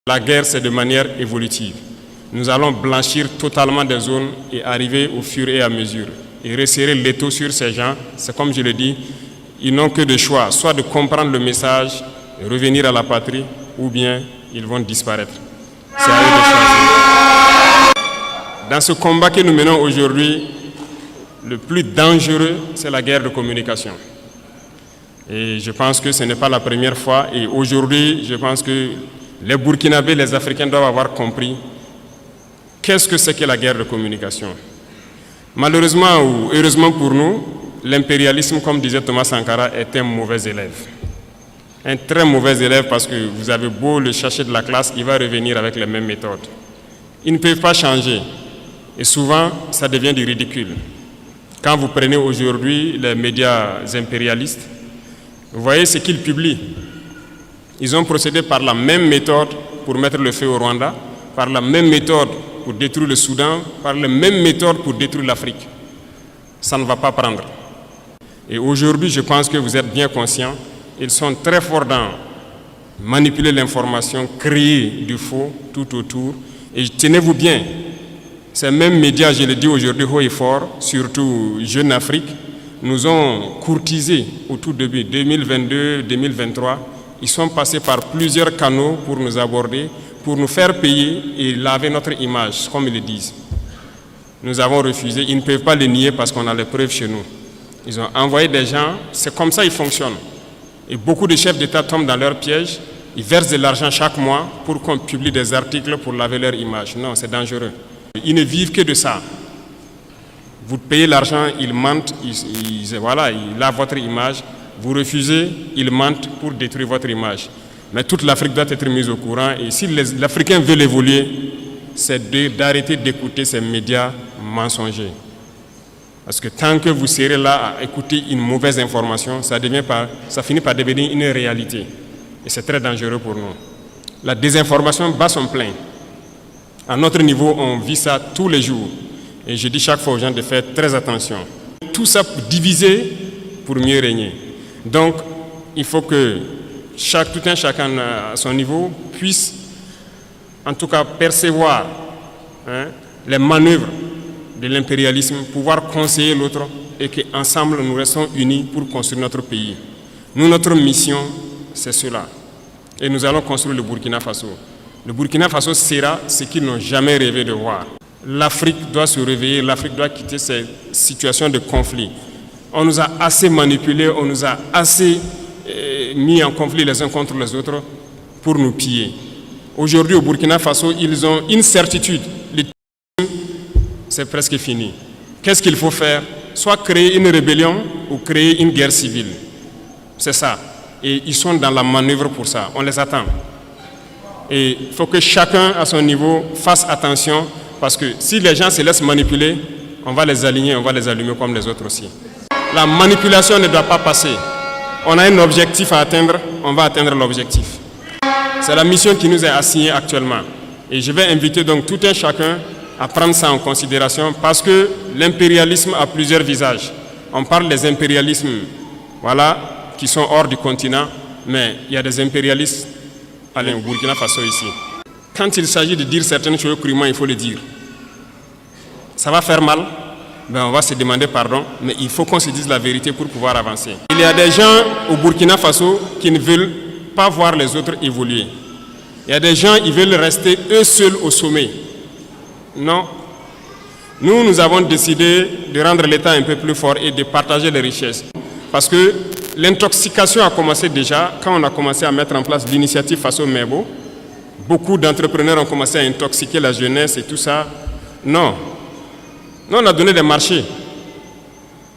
La guerre, c'est de manière évolutive. Nous allons blanchir totalement des zones et arriver au fur et à mesure. Et resserrer l'étau sur ces gens, c'est comme je le dis, ils n'ont que de choix, soit de comprendre le message, revenir à la patrie, ou bien ils vont disparaître. C'est à eux de choisir. Dans ce combat que nous menons aujourd'hui, le plus dangereux, c'est la guerre de communication. Et je pense que ce n'est pas la première fois. Et aujourd'hui, je pense que les Burkinabés, les Africains doivent avoir compris qu'est-ce que c'est que la guerre de communication. Malheureusement ou heureusement pour nous, l'impérialisme, comme disait Thomas Sankara, est un mauvais élève. Un très mauvais élève parce que vous avez beau le chercher de la classe, il va revenir avec les mêmes méthodes. Ils ne peuvent pas changer. Et souvent, ça devient du ridicule. Quand vous prenez aujourd'hui les médias impérialistes, vous voyez ce qu'ils publient. Ils ont procédé par la même méthode pour mettre le feu au Rwanda, par la même méthode pour détruire le Soudan, par la même méthode pour détruire l'Afrique. Ça ne va pas prendre. Et aujourd'hui, je pense que vous êtes bien conscients, ils sont très forts dans manipuler l'information, créer du faux tout autour. Et tenez-vous bien, ces mêmes médias, je le dis aujourd'hui haut et fort, surtout Jeune Afrique, nous ont courtisés au tout début, 2022-2023. Ils sont passés par plusieurs canaux pour nous aborder, pour nous faire payer et laver notre image, comme ils le disent. Nous avons refusé, ils ne peuvent pas le nier parce qu'on a les preuves chez nous. Ils ont envoyé des gens, c'est comme ça qu'ils fonctionnent. Et beaucoup de chefs d'État tombent dans leur piège, ils versent de l'argent chaque mois pour qu'on publie des articles pour laver leur image. Non, c'est dangereux. Ils ne vivent que de ça. Vous payez l'argent, ils mentent, ils lavent votre image. Vous refusez, ils mentent pour détruire votre image. Mais toute l'Afrique doit être mise au courant. Et si l'Africain veut évoluer, c'est d'arrêter d'écouter ces médias mensongers. Parce que tant que vous serez là à écouter une mauvaise information, ça finit par devenir une réalité. Et c'est très dangereux pour nous. La désinformation bat son plein. À notre niveau, on vit ça tous les jours. Et je dis chaque fois aux gens de faire très attention. Tout ça pour diviser, pour mieux régner. Donc, il faut que tout un chacun à son niveau puisse, en tout cas, percevoir les manœuvres de l'impérialisme, pouvoir conseiller l'autre et qu'ensemble, nous restons unis pour construire notre pays. Nous, notre mission, c'est cela. Et nous allons construire le Burkina Faso. Le Burkina Faso sera ce qu'ils n'ont jamais rêvé de voir. L'Afrique doit se réveiller, l'Afrique doit quitter ces situations de conflit. On nous a assez manipulés, on nous a assez mis en conflit les uns contre les autres pour nous piller. Aujourd'hui, au Burkina Faso, ils ont une certitude. C'est presque fini. Qu'est-ce qu'il faut faire? Soit créer une rébellion ou créer une guerre civile. C'est ça. Et ils sont dans la manœuvre pour ça. On les attend. Et il faut que chacun, à son niveau, fasse attention. Parce que si les gens se laissent manipuler, on va les aligner, on va les allumer comme les autres aussi. La manipulation ne doit pas passer. On a un objectif à atteindre, on va atteindre l'objectif. C'est la mission qui nous est assignée actuellement. Et je vais inviter donc tout un chacun à prendre ça en considération parce que l'impérialisme a plusieurs visages. On parle des impérialismes qui sont hors du continent, mais il y a des impérialistes au Burkina Faso ici. Quand il s'agit de dire certaines choses crûment, il faut le dire. Ça va faire mal, on va se demander pardon, mais il faut qu'on se dise la vérité pour pouvoir avancer. Il y a des gens au Burkina Faso qui ne veulent pas voir les autres évoluer. Il y a des gens qui veulent rester eux seuls au sommet. Non. Nous avons décidé de rendre l'État un peu plus fort et de partager les richesses. Parce que l'intoxication a commencé déjà quand on a commencé à mettre en place l'initiative Faso Mebo. Beaucoup d'entrepreneurs ont commencé à intoxiquer la jeunesse et tout ça. Non. Nous, on a donné des marchés.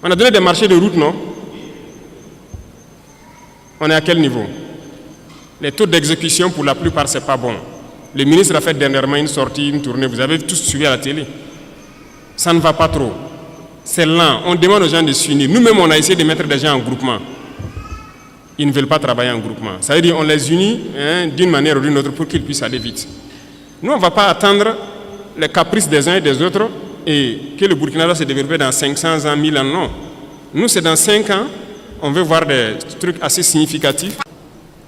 On a donné des marchés de route, non? On est à quel niveau? Les taux d'exécution, pour la plupart, ce n'est pas bon. Le ministre a fait dernièrement une sortie, une tournée. Vous avez tous suivi à la télé. Ça ne va pas trop. C'est lent. On demande aux gens de s'unir. Nous-mêmes, on a essayé de mettre des gens en groupement. Ils ne veulent pas travailler en groupement. Ça veut dire qu'on les unit d'une manière ou d'une autre pour qu'ils puissent aller vite. Nous, on ne va pas attendre les caprices des uns et des autres et que le Burkina doit se développer dans 500 ans, 1000 ans. Non. Nous, c'est dans 5 ans, on veut voir des trucs assez significatifs.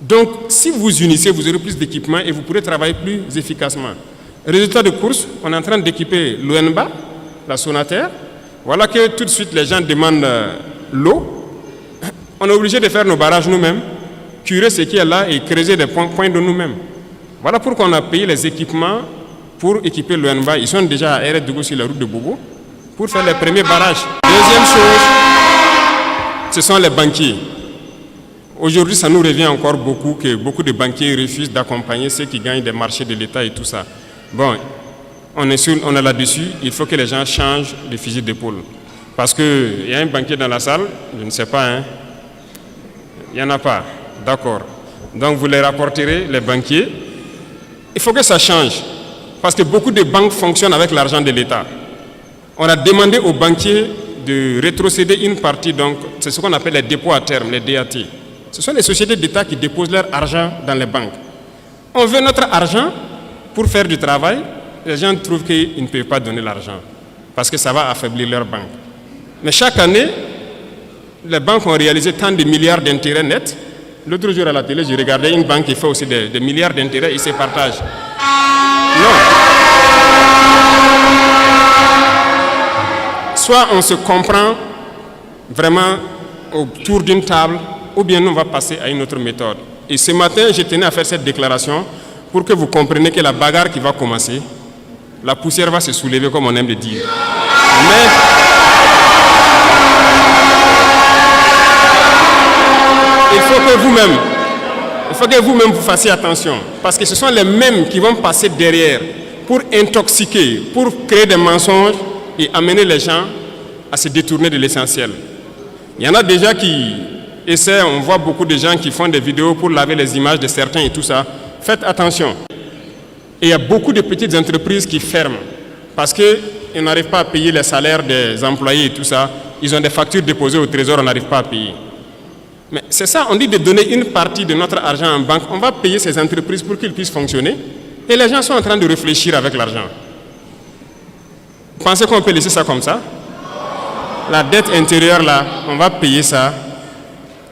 Donc, si vous unissez, vous aurez plus d'équipements et vous pourrez travailler plus efficacement. Résultat de course, on est en train d'équiper l'ONBA, la Sonaterre. Voilà que tout de suite, les gens demandent l'eau. On est obligé de faire nos barrages nous-mêmes, curer ce qui est là et creuser des points de nous-mêmes. Voilà pourquoi on a payé les équipements pour équiper l'ONBA. Ils sont déjà à RDG sur la route de Bobo pour faire les premiers barrages. Deuxième chose, ce sont les banquiers. Aujourd'hui, ça nous revient encore beaucoup que beaucoup de banquiers refusent d'accompagner ceux qui gagnent des marchés de l'État et tout ça. Bon, on est là-dessus, il faut que les gens changent de fusil d'épaule. Parce qu'il y a un banquier dans la salle, je ne sais pas, hein. Il n'y en a pas, d'accord. Donc vous les rapporterez, les banquiers. Il faut que ça change. Parce que beaucoup de banques fonctionnent avec l'argent de l'État. On a demandé aux banquiers de rétrocéder une partie, donc c'est ce qu'on appelle les dépôts à terme, les DAT. Ce sont les sociétés d'État qui déposent leur argent dans les banques. On veut notre argent pour faire du travail. Les gens trouvent qu'ils ne peuvent pas donner l'argent parce que ça va affaiblir leur banque. Mais chaque année, les banques ont réalisé tant de milliards d'intérêts nets. L'autre jour à la télé, j'ai regardé une banque qui fait aussi des milliards d'intérêts et se partage. Non. Soit on se comprend vraiment autour d'une table, ou bien nous on va passer à une autre méthode. Et ce matin, je tenais à faire cette déclaration pour que vous compreniez que la bagarre qui va commencer, la poussière va se soulever comme on aime le dire. Mais il faut que vous-même vous fassiez attention, parce que ce sont les mêmes qui vont passer derrière pour intoxiquer, pour créer des mensonges et amener les gens à se détourner de l'essentiel. Il y en a déjà qui essaient, on voit beaucoup de gens qui font des vidéos pour laver les images de certains et tout ça. Faites attention. Et il y a beaucoup de petites entreprises qui ferment parce qu'ils n'arrivent pas à payer les salaires des employés et tout ça. Ils ont des factures déposées au trésor, on n'arrive pas à payer. Mais c'est ça, on dit de donner une partie de notre argent en banque. On va payer ces entreprises pour qu'ils puissent fonctionner. Et les gens sont en train de réfléchir avec l'argent. Vous pensez qu'on peut laisser ça comme ça? La dette intérieure là, on va payer ça.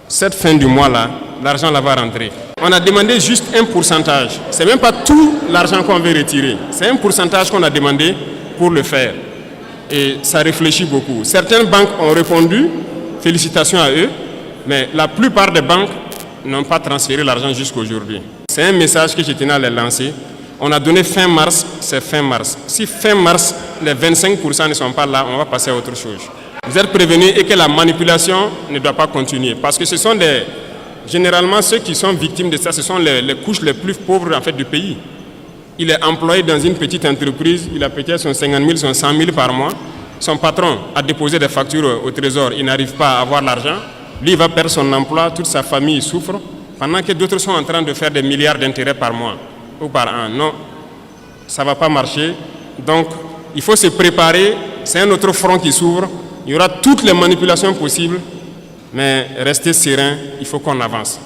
Cette fin du mois là, l'argent là va rentrer. On a demandé juste un pourcentage. Ce n'est même pas tout l'argent qu'on veut retirer. C'est un pourcentage qu'on a demandé pour le faire. Et ça réfléchit beaucoup. Certaines banques ont répondu, félicitations à eux, mais la plupart des banques n'ont pas transféré l'argent jusqu'à aujourd'hui. C'est un message que je tenais à les lancer. On a donné fin mars, c'est fin mars. Si fin mars, les 25% ne sont pas là, on va passer à autre chose. Vous êtes prévenus et que la manipulation ne doit pas continuer. Parce que ce sont généralement ceux qui sont victimes de ça, ce sont les couches les plus pauvres en fait, du pays. Il est employé dans une petite entreprise, il a peut-être son 50 000, son 100 000 par mois. Son patron a déposé des factures au trésor, il n'arrive pas à avoir l'argent. Lui, il va perdre son emploi, toute sa famille souffre, pendant que d'autres sont en train de faire des milliards d'intérêts par mois ou par an. Non, ça ne va pas marcher. Donc, il faut se préparer. C'est un autre front qui s'ouvre. Il y aura toutes les manipulations possibles, mais restez serein, il faut qu'on avance.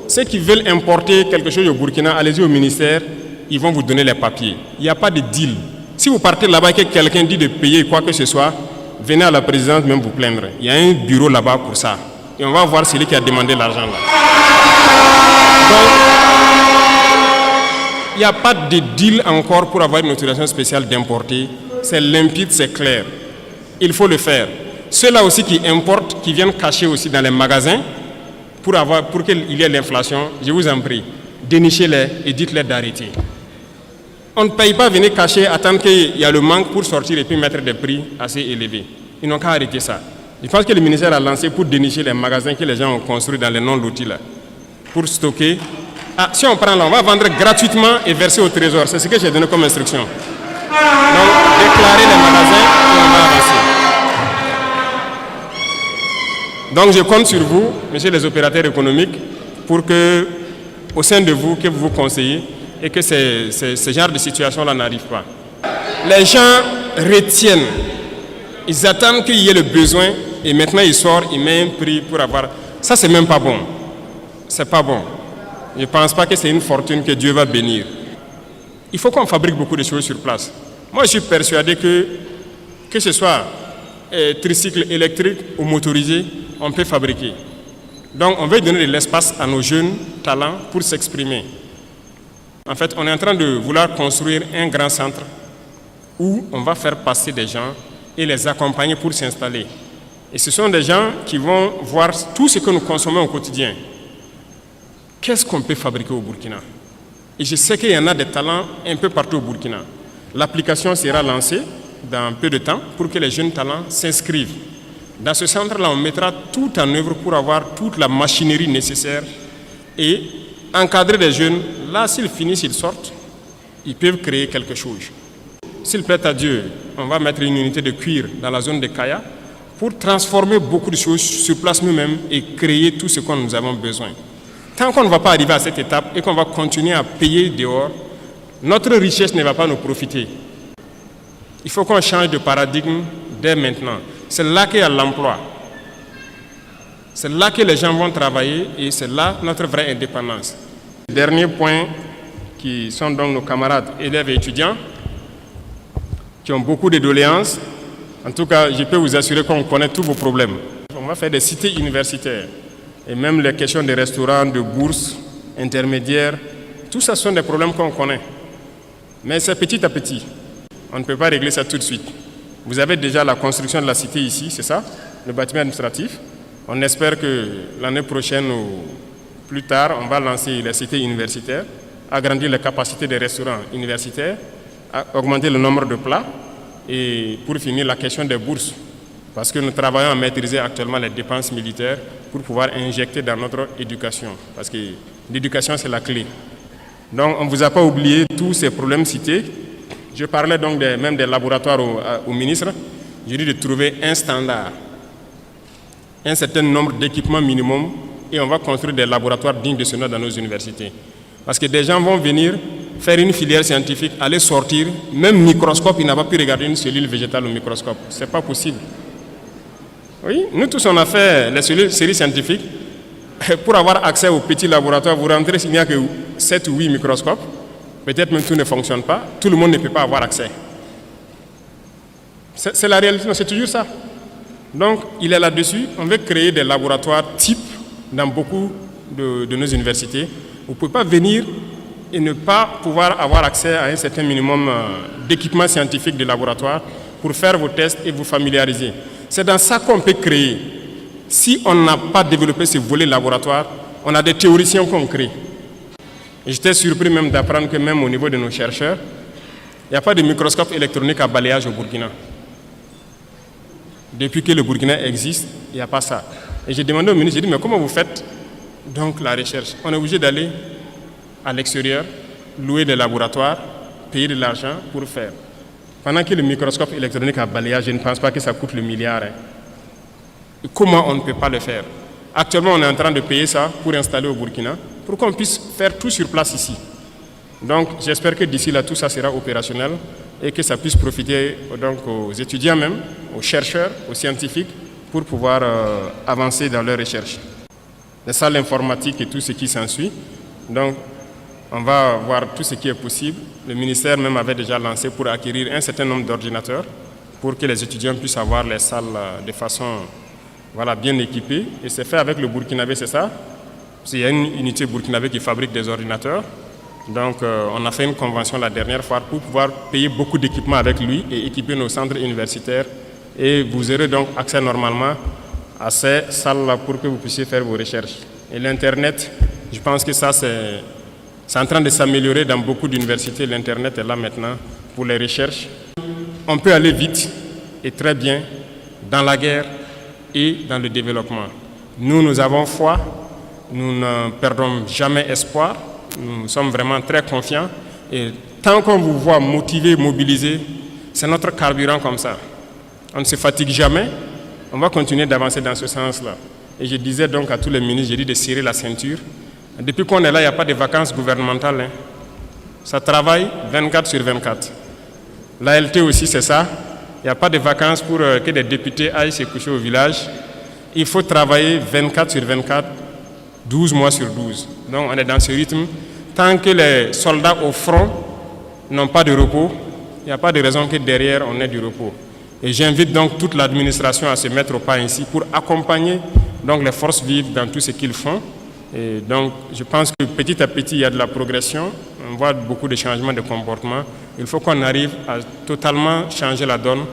Ceux qui veulent importer quelque chose au Burkina, allez-y au ministère, ils vont vous donner les papiers. Il n'y a pas de deal. Si vous partez là-bas et que quelqu'un dit de payer quoi que ce soit, venez à la présidence même vous plaindre. Il y a un bureau là-bas pour ça. Et on va voir celui qui a demandé l'argent là. Donc, il n'y a pas de deal encore pour avoir une autorisation spéciale d'importer. C'est limpide, c'est clair. Il faut le faire. Ceux-là aussi qui importent, qui viennent cacher aussi dans les magasins pour qu'il y ait l'inflation, je vous en prie, dénichez-les et dites-les d'arrêter. On ne paye pas, venir cacher, attendre qu'il y a le manque pour sortir et puis mettre des prix assez élevés. Ils n'ont qu'à arrêter ça. Je pense que le ministère a lancé pour dénicher les magasins que les gens ont construits dans les non-lotis là, pour stocker. Ah, si on prend là, on va vendre gratuitement et verser au trésor. C'est ce que j'ai donné comme instruction. Donc, déclarer les magasins et on va avancer. Donc, je compte sur vous, messieurs les opérateurs économiques, pour que, au sein de vous, que vous vous conseillez et que ce genre de situation-là n'arrive pas. Les gens retiennent. Ils attendent qu'il y ait le besoin et maintenant ils sortent, ils mettent un prix pour avoir... Ça, c'est même pas bon. C'est pas bon. Je ne pense pas que c'est une fortune que Dieu va bénir. Il faut qu'on fabrique beaucoup de choses sur place. Moi, je suis persuadé que ce soit tricycle électrique ou motorisé, on peut fabriquer. Donc on veut donner de l'espace à nos jeunes talents pour s'exprimer. En fait, on est en train de vouloir construire un grand centre où on va faire passer des gens et les accompagner pour s'installer. Et ce sont des gens qui vont voir tout ce que nous consommons au quotidien. Qu'est-ce qu'on peut fabriquer au Burkina? Et je sais qu'il y en a des talents un peu partout au Burkina. L'application sera lancée dans peu de temps pour que les jeunes talents s'inscrivent. Dans ce centre-là, on mettra tout en œuvre pour avoir toute la machinerie nécessaire et encadrer les jeunes. Là, s'ils finissent, ils sortent, ils peuvent créer quelque chose. S'il plaît à Dieu, on va mettre une unité de cuir dans la zone de Kaya pour transformer beaucoup de choses sur place nous-mêmes et créer tout ce que nous avons besoin. Tant qu'on ne va pas arriver à cette étape et qu'on va continuer à payer dehors, notre richesse ne va pas nous profiter. Il faut qu'on change de paradigme dès maintenant. C'est là qu'il y a l'emploi. C'est là que les gens vont travailler et c'est là notre vraie indépendance. Dernier point, qui sont donc nos camarades élèves et étudiants, qui ont beaucoup de doléances. En tout cas, je peux vous assurer qu'on connaît tous vos problèmes. On va faire des cités universitaires. Et même les questions des restaurants, de bourses, intermédiaires, tout ça sont des problèmes qu'on connaît. Mais c'est petit à petit. On ne peut pas régler ça tout de suite. Vous avez déjà la construction de la cité ici, c'est ça, le bâtiment administratif. On espère que l'année prochaine ou plus tard, on va lancer les cités universitaires, agrandir les capacités des restaurants universitaires, augmenter le nombre de plats et pour finir la question des bourses. Parce que nous travaillons à maîtriser actuellement les dépenses militaires pour pouvoir injecter dans notre éducation. Parce que l'éducation, c'est la clé. Donc, on ne vous a pas oublié tous ces problèmes cités. Je parlais donc même des laboratoires au ministre. Je dis de trouver un standard, un certain nombre d'équipements minimum et on va construire des laboratoires dignes de ce nom dans nos universités. Parce que des gens vont venir faire une filière scientifique, aller sortir, même microscope, il n'a pas pu regarder une cellule végétale au microscope. Ce n'est pas possible. Oui, nous tous on a fait les séries scientifiques. Pour avoir accès au petit laboratoire, vous rentrez s'il n'y a que 7 ou 8 microscopes. Peut-être même tout ne fonctionne pas. Tout le monde ne peut pas avoir accès. C'est la réalité, c'est toujours ça. Donc, il est là-dessus. On veut créer des laboratoires types dans beaucoup de nos universités. Vous ne pouvez pas venir et ne pas pouvoir avoir accès à un certain minimum d'équipements scientifiques de laboratoire pour faire vos tests et vous familiariser. C'est dans ça qu'on peut créer. Si on n'a pas développé ce volet laboratoire, on a des théoriciens qu'on crée. J'étais surpris même d'apprendre que même au niveau de nos chercheurs, il n'y a pas de microscope électronique à balayage au Burkina. Depuis que le Burkina existe, il n'y a pas ça. Et j'ai demandé au ministre, j'ai dit, mais comment vous faites donc la recherche? On est obligé d'aller à l'extérieur, louer des laboratoires, payer de l'argent pour faire. Pendant que le microscope électronique à balayage, je ne pense pas que ça coûte le milliard. Et comment on ne peut pas le faire? Actuellement, on est en train de payer ça pour installer au Burkina, pour qu'on puisse faire tout sur place ici. Donc, j'espère que d'ici là, tout ça sera opérationnel et que ça puisse profiter donc, aux étudiants même, aux chercheurs, aux scientifiques, pour pouvoir avancer dans leurs recherches. Les salles informatiques et tout ce qui s'ensuit. Donc, on va voir tout ce qui est possible. Le ministère même avait déjà lancé pour acquérir un certain nombre d'ordinateurs pour que les étudiants puissent avoir les salles de façon bien équipée. Et c'est fait avec le Burkinabé, c'est ça? Il y a une unité burkinabé qui fabrique des ordinateurs. Donc, on a fait une convention la dernière fois pour pouvoir payer beaucoup d'équipements avec lui et équiper nos centres universitaires. Et vous aurez donc accès normalement à ces salles-là pour que vous puissiez faire vos recherches. Et l'Internet, je pense que ça, c'est en train de s'améliorer dans beaucoup d'universités. L'Internet est là maintenant pour les recherches. On peut aller vite et très bien dans la guerre et dans le développement. Nous avons foi, nous ne perdons jamais espoir, nous sommes vraiment très confiants. Et tant qu'on vous voit motivé, mobilisé, c'est notre carburant comme ça. On ne se fatigue jamais, on va continuer d'avancer dans ce sens-là. Et je disais donc à tous les ministres, j'ai dit de serrer la ceinture. Depuis qu'on est là, il n'y a pas de vacances gouvernementales. Ça travaille 24 sur 24. L'ALT aussi, c'est ça. Il n'y a pas de vacances pour que des députés aillent se coucher au village. Il faut travailler 24 sur 24, 12 mois sur 12. Donc on est dans ce rythme. Tant que les soldats au front n'ont pas de repos, il n'y a pas de raison que derrière on ait du repos. Et j'invite donc toute l'administration à se mettre au pas ainsi pour accompagner Donc les forces vives dans tout ce qu'ils font. Et donc je pense que petit à petit, il y a de la progression. On voit beaucoup de changements de comportement. Il faut qu'on arrive à totalement changer la donne.